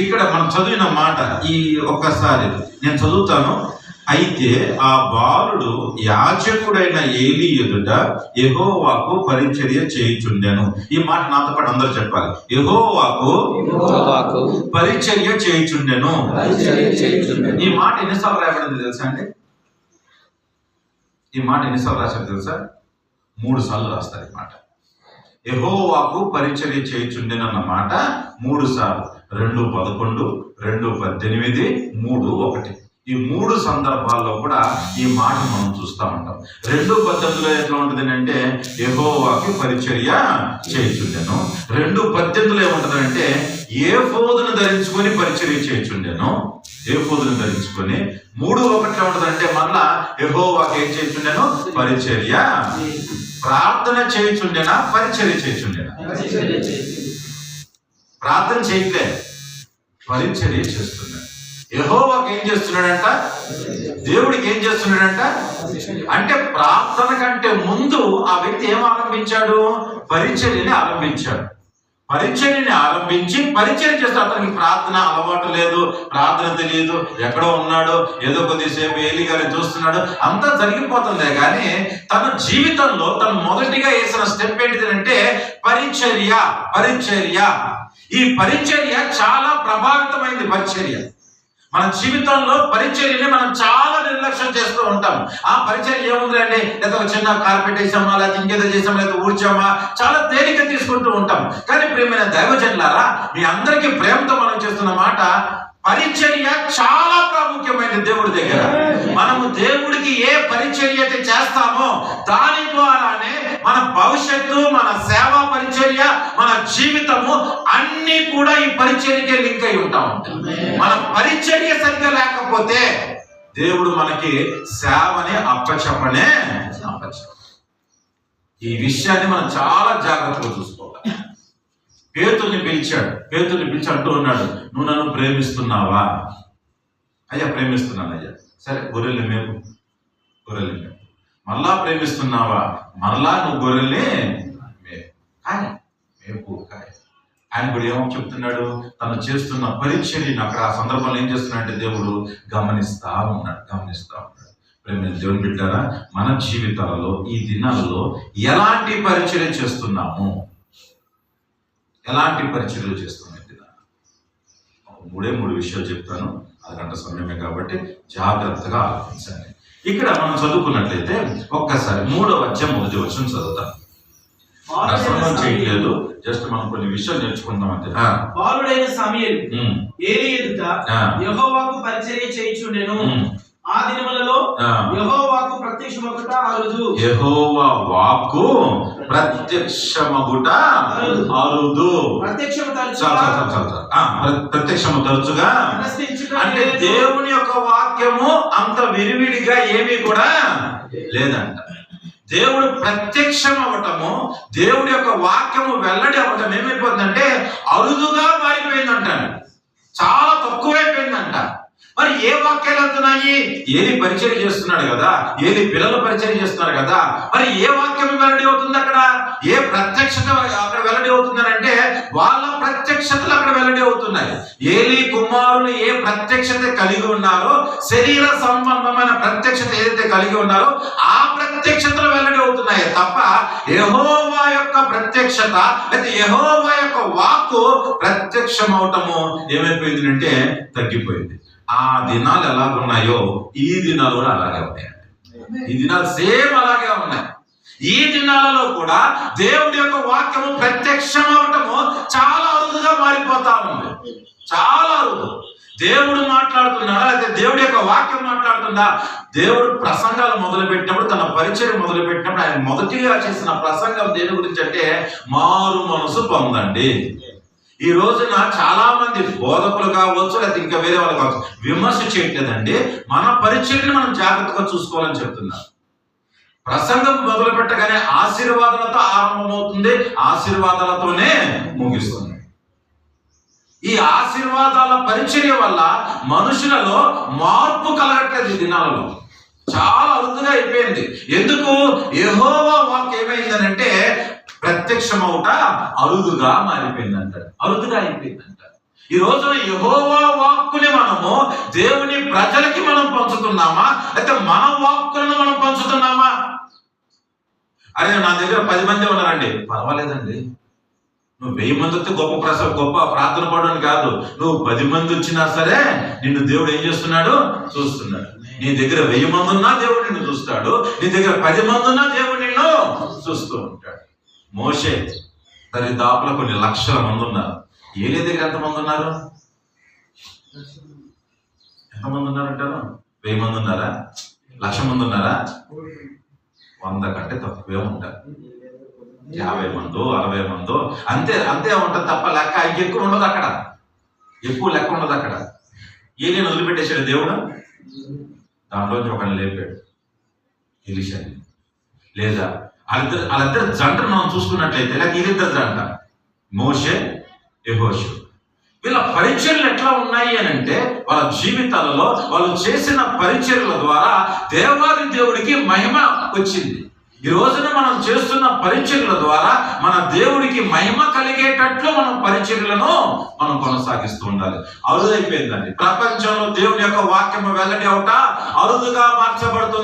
ఇక్కడ మనం చదివిన మాట ఈ ఒక్కసారి నేను చదువుతాను. అయితే ఆ బాలుడు యాజకుడైన ఏలీ ఎదుట యెహోవాకు పరిచర్య చేయుచుండెను. ఈ మాట నాతో పాటు అందరూ చెప్పాలి. యెహోవాకు పరిచర్య చేయుచుండెను. ఈ మాట ఎన్నిసార్లు రాయబడింది తెలుసా అండి? ఈ మాట ఎన్నిసార్లు రాశారు తెలుసా? 3 సార్లు రాస్తారు ఈ మాట. యెహోవాకు పరిచర్య చేయుచుండెనన్న మాట 3 సార్లు. 2:11, 2:18, 3:1. ఈ 3 సందర్భాల్లో కూడా ఈ మాట మనం చూస్తూ ఉంటాం. 2:18లో ఎట్లా ఉంటుంది అంటే యెహోవాకి పరిచర్య చేయుచుండెను. 2:18లో ఏముంటుందంటే ఏఫోదును ధరించుకొని పరిచర్య చేయుచుండెను. ఏఫోదును ధరించుకొని. 3:1లో ఉంటుందంటే మళ్ళా యెహోవాకి ఏం చేయుచుండెను? పరిచర్య. ప్రార్థన చేయుచుండెనా? పరిచర్య చేయుచుండెనా? ప్రార్థన చేయట్లే, పరిచర్య చేస్తున్నాడు. యెహోవాకి ఏం చేస్తున్నాడంట? దేవుడికి ఏం చేస్తున్నాడంట? అంటే ప్రార్థన కంటే ముందు ఆ వ్యక్తి ఏం ఆరంభించాడు? పరిచర్యని ఆరంభించాడు. పరిచర్యని ఆరంభించి పరిచర్య చేస్తే అతనికి ప్రార్థన అలవాటు లేదు, ప్రార్థన తెలియదు, ఎక్కడో ఉన్నాడు, ఏదో కొద్దిసేపు ఏలీ గారిని చూస్తున్నాడు, అంతా జరిగిపోతుందే కానీ తన జీవితంలో తను మొదటిగా వేసిన స్టెప్ ఏంటిదంటే పరిచర్య. పరిచర్య. ఈ పరిచర్య చాలా ప్రభావితమైంది. పరిచర్య మన జీవితంలో పరిచర్యని మనం చాలా నిర్లక్ష్యం చేస్తూ ఉంటాం. ఆ పరిచర్య ఏముంది అండి, లేదా చిన్న కార్పెట్ వేసామా, లేకపోతే ఇంకేదో చేసామా, లేదా ఊడ్చామా, చాలా తేలిక తీసుకుంటూ ఉంటాం. కానీ ప్రియమైన దైవజనులారా, మీ అందరికీ ప్రేమతో మనం చేస్తున్న మాట, పరిచర్య చాలా ప్రాముఖ్యమైనది దేవుడి దగ్గర. మనము దేవుడికి ఏ పరిచర్య అయితే చేస్తామో దాని ద్వారానే మన భవిష్యత్తు, మన సేవా పరిచర్య, మన జీవితము అన్ని కూడా ఈ పరిచర్యకే లింక్ అయి ఉంటాం. మన పరిచర్య సరిగ్గా లేకపోతే దేవుడు మనకి సేవని అప్పచెప్పనే అప్పచెప్ప. ఈ విషయాన్ని మనం చాలా జాగ్రత్తగా చూసుకోవాలి. పేతుల్ని పిలిచాడు. పేతుల్ని పిలిచి అంటూ ఉన్నాడు, నువ్వు నన్ను ప్రేమిస్తున్నావా? అయ్యా ప్రేమిస్తున్నాను అయ్యా. సరే గొర్రెల్ని మేపు. గొర్రెల్ని మేపు. మరలా ప్రేమిస్తున్నావా? మరలా నువ్వు గొర్రెల్ని మేపు. కానీ మేపు కానీ ఆయన కూడా ఏమో చెప్తున్నాడు, తను చేస్తున్న పరిచర్యని అక్కడ ఆ సందర్భంలో ఏం చేస్తున్నాడంటే దేవుడు గమనిస్తా ఉన్నాడు. ప్రేమ దేవుని బిడ్డారా, మన జీవితాలలో ఈ దినాలలో ఎలాంటి పరిచర్య చేస్తున్నాము, ఎలాంటి పరిచర్యలు చేస్తున్నాయి? 3 విషయాలు చెప్తాను, 1 గంట సమయమే కాబట్టి జాగ్రత్తగా ఆలోచించండి. ఇక్కడ మనం చదువుకున్నట్లయితే ఒక్కసారి 3వ అధ్యాయం 1వ వచనం చదువుతాం. ప్రసంగం చేయట్లేదు, జస్ట్ మనం కొన్ని విషయాలు నేర్చుకుందాం అంతే. బాలుడైన సమూయేలు ఏలీ ఎదుట యెహోవాకు పరిచర్య చేయుచుండెను. ఆ దినములలో యెహోవాకు ప్రత్యక్షమగుట అరుదు. యెహోవా వాక్కు ప్రత్యక్షమగుట అరుదు. ప్రత్యక్షము తరచుగా అంటే దేవుని యొక్క వాక్యము అంత విరివిడిగా ఏమీ కూడా లేదంట. దేవుడు ప్రత్యక్షం అవ్వటము, దేవుడి యొక్క వాక్యము వెల్లడి అవ్వటం ఏమైపోతుందంటే అరుదుగా మారిపోయిందంటాడు. చాలా తక్కువైపోయిందంట. మరి ఏ వాక్యాలు అవుతున్నాయి? ఏలి పరిచర్య చేస్తున్నాడు కదా, ఏలి పిల్లలు పరిచర్య చేస్తున్నారు కదా, మరి ఏ వాక్యం వెల్లడి అవుతుంది అక్కడ? ఏ ప్రత్యక్షత అక్కడ వెల్లడి అవుతుందనంటే వాళ్ళ ప్రత్యక్షతలు అక్కడ వెల్లడి అవుతున్నాయి. ఏలి కుమారులు ఏ ప్రత్యక్షత కలిగి ఉన్నారో, శరీర సంబంధమైన ప్రత్యక్షత ఏదైతే కలిగి ఉన్నారో ఆ ప్రత్యక్షతలు వెల్లడి అవుతున్నాయి తప్ప యెహోవా యొక్క ప్రత్యక్షత లేదా యెహోవా యొక్క వాక్కు ప్రత్యక్షం అవటము ఏమైపోయింది అంటే తగ్గిపోయింది. ఆ దినాలు ఎలాగున్నాయో ఈ దినాలు కూడా అలాగే ఉన్నాయండి. ఈ దినాలు సేమ్ అలాగే ఉన్నాయి. ఈ దినాలలో కూడా దేవుడి యొక్క వాక్యము ప్రత్యక్షం అవటము చాలా అరుదుగా మారిపోతా ఉంది. చాలా అరుదు. దేవుడు మాట్లాడుతున్నాడా అయితే దేవుడి యొక్క వాక్యం మాట్లాడుతుందా? దేవుడు ప్రసంగాలు మొదలు పెట్టినప్పుడు, తన పరిచయం మొదలు పెట్టినప్పుడు ఆయన మొదటిగా చేసిన ప్రసంగం దేని గురించి అంటే మారు మనసు పొందండి. ఈ రోజున చాలా మంది బోధకులు కావచ్చు, లేకపోతే ఇంకా వేరే వాళ్ళు కావచ్చు, విమర్శ చేయట్లేదండి. మన పరిచర్యని మనం జాగ్రత్తగా చూసుకోవాలని చెప్తున్నారు. ప్రసంగం మొదలు పెట్టగానే ఆశీర్వాదాలతో ఆరంభమవుతుంది, ఆశీర్వాదాలతోనే ముగిస్తుంది. ఈ ఆశీర్వాదాల పరిచర్య వల్ల మనుషులలో మార్పు కలగట్లేదు. ఈ దినాలలో చాలా అరుదుగా అయిపోయింది. ఎందుకు? యెహోవా వాక్కు ఏమైందనంటే ప్రత్యక్షమవుట అరుదుగా మారిపోయింది అంటాడు. అరుదుగా అయిపోయింది అంటాడు. ఈ రోజున యెహోవా వాక్కుని మనము దేవుని ప్రజలకి మనం పంచుతున్నామా, అయితే మన వాక్కులను మనం పంచుతున్నామా? అరే నా దగ్గర 10 మంది ఉన్నారండి, పర్వాలేదండి. నువ్వు 1000 మంది వస్తే గొప్ప ప్రార్థన పడని కాదు. నువ్వు 10 మంది వచ్చినా సరే నిన్ను దేవుడు ఏం చేస్తున్నాడు? చూస్తున్నాడు. నీ దగ్గర 1000 మంది ఉన్నా దేవుడు నిన్ను చూస్తాడు, నీ దగ్గర 10 మంది ఉన్నా దేవుడు నిన్ను చూస్తూ ఉంటాడు. మోషే దరిదాపుల కొన్ని లక్షల మంది ఉన్నారు. ఏలీ దగ్గర ఎంతమంది ఉన్నారు? ఎంతమంది ఉన్నారంటారు? 1000 మంది ఉన్నారా? 1,00,000 మంది ఉన్నారా? 100 కంటే తక్కువే ఉంటారు. 50 మందో 60 మందో అంతే ఉంటుంది తప్ప లెక్క ఇంకెక్కువ ఉండదు అక్కడ. ఎక్కువ లెక్క ఉండదు అక్కడ. ఏలియాను వదిలిపెట్టేశాడు దేవుడు. దాంట్లోంచి ఒకరిని లేపాడు, ఎలీషాని. లేదా వాళ్ళిద్దరు జంటను మనం చూసుకున్నట్లయితే, లేక వీళ్ళిద్దరు జంట, మోషే యెహోషువ. వీళ్ళ పరిచర్యలు ఎట్లా ఉన్నాయి అని అంటే, వాళ్ళ జీవితాలలో వాళ్ళు చేసిన పరిచర్యల ద్వారా దేవాది దేవుడికి మహిమ వచ్చింది. ఈ రోజున మనం చేస్తున్న పరిచర్యల ద్వారా మన దేవుడికి మహిమ కలిగేటట్లు మనం పరిచర్యలను మనం కొనసాగిస్తూ ఉండాలి. అరుదైపోయిందండి ప్రపంచంలో దేవుని యొక్క వాక్యము వెల్లడి అవుట అరుదుగా మార్చబడుతుంది.